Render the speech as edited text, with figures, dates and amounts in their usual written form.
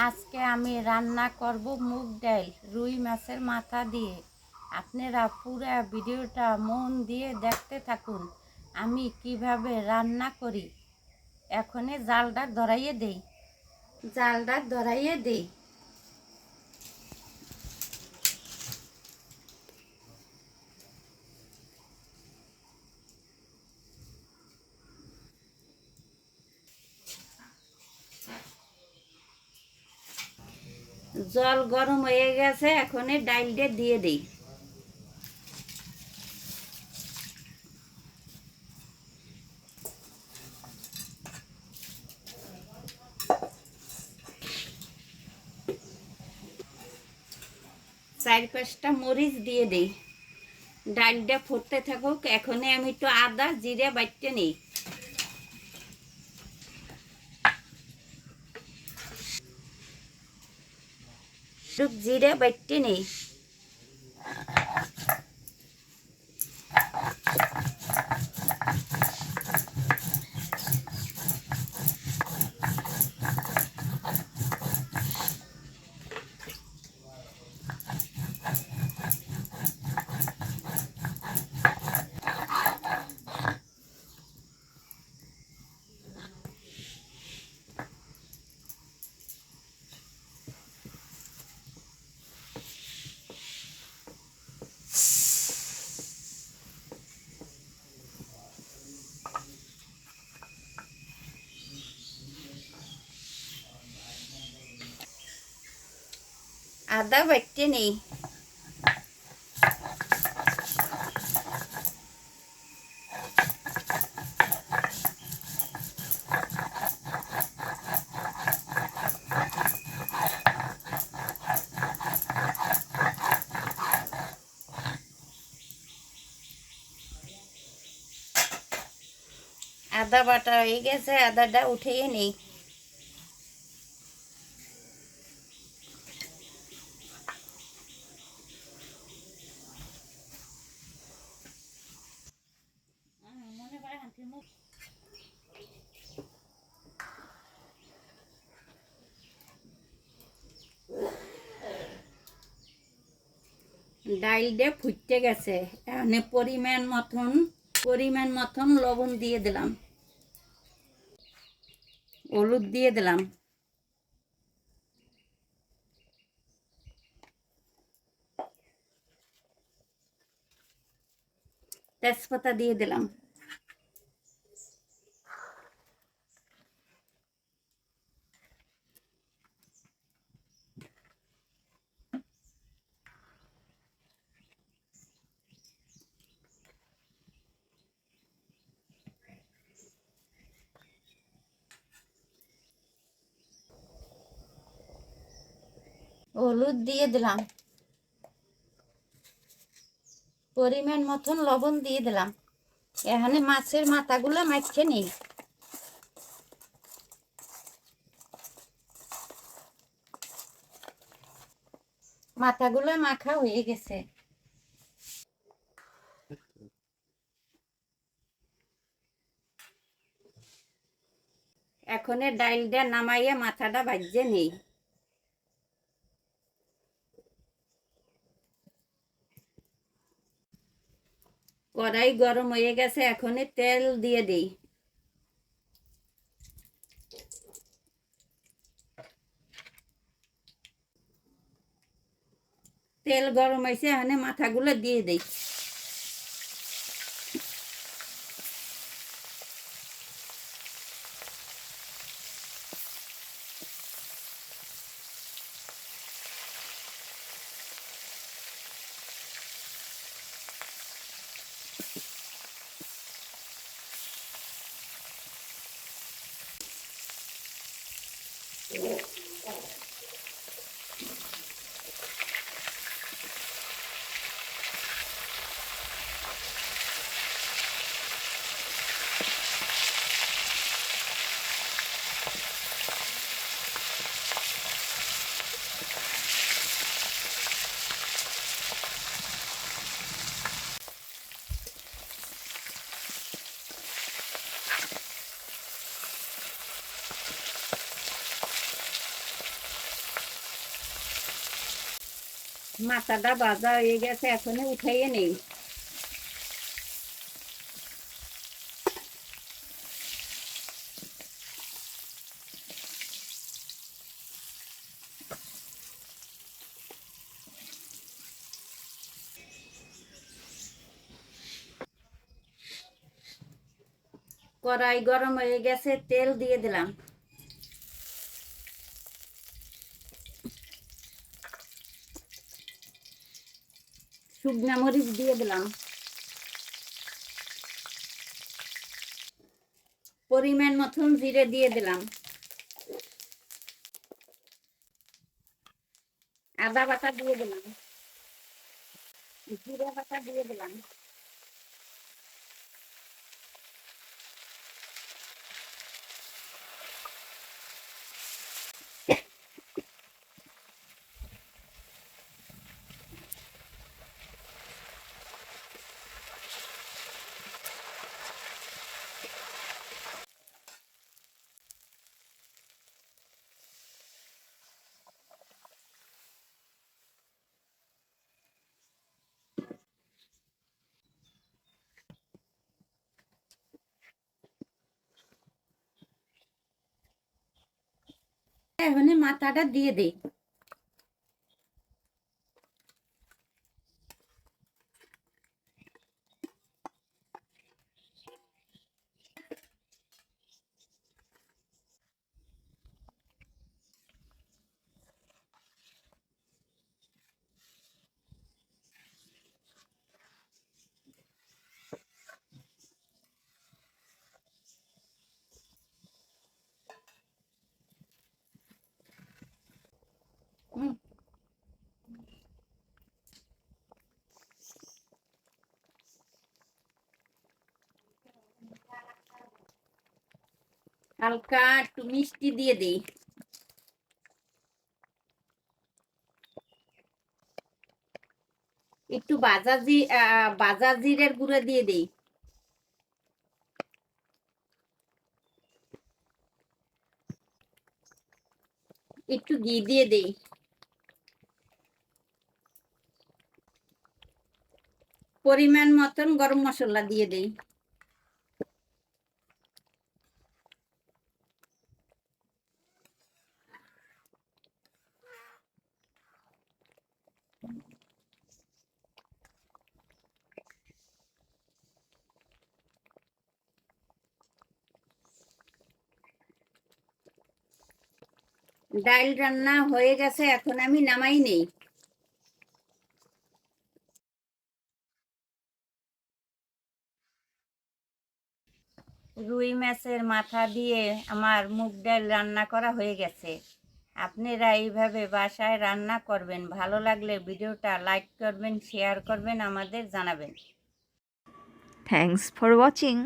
আজকে আমি রান্না করব মুগ ডাল রুই মাছের মাথা দিয়ে। আপনারা পুরো ভিডিওটা মন দিয়ে দেখতে থাকুন আমি কিভাবে রান্না করি। এখনে জালটা ধরাইয়ে দেই। জল গরম হয়ে গেছে, এখনে ডালটা দিয়ে দেই। চার পাঁচটা মরিচ দিয়ে দেই। ডালটা ফুটতে থাকুক, এখনে আমি একটু আদা জিরে বাইটে নেই। জিরে বাইটে নেই। আদা বাইটে নেই। আদা বাটা হয়ে গেছে, আদাটা উঠিয়ে নেই। ডালটা ফুটতে গেছে, এখানে পরিমাণ মতন লবণ দিয়ে দিলাম, হলুদ দিয়ে দিলাম, তেজপাতা দিয়ে দিলাম, হলুদ দিয়ে দিলাম, পরিমাণ মতন লবণ দিয়ে দিলাম। এখানে মাছের মাথাগুলো মাখতে নেই। মাথাগুলো মাখা হয়ে গেছে, এখন ডালটা নামাইয়া মাথাটা ভাজে নেই। কড়াই গরম হয়ে গেছে, এখন তেল দিয়ে দেই। তেল গরম হয়েছে, এখানে মাথাগুলো দিয়ে দেই। মাথাটা ভাজা হয়ে গেছে, এখন উঠাইয়ে নেই। কড়াই গরম হয়ে গেছে, তেল দিয়ে দিলাম। শুকনা মরিচ দিয়ে দিলাম। পরিমাণ মতন জিরে দিয়ে দিলাম। আদা বাটা দিয়ে দিলাম। জিরে বাটা দিয়ে দিলাম। এখন মাথাটা দিয়ে দেই। হালকা একটু মিষ্টি দিয়ে দিই। একটু ভাজা জিরের গুঁড়ো দিয়ে দিই। একটু ঘি দিয়ে দিই। পরিমাণ মতন গরম মশলা দিয়ে দিই। ডাল রান্না হয়ে গেছে, এখন আমি নামাই নেই। রুই মাছের মাথা দিয়ে আমার মুগ ডাল রান্না করা হয়ে গেছে। আপনারা এইভাবে বাসায় রান্না করবেন। ভালো লাগলে ভিডিওটা লাইক করবেন, শেয়ার করবেন, আমাদের জানাবেন। Thanks for watching.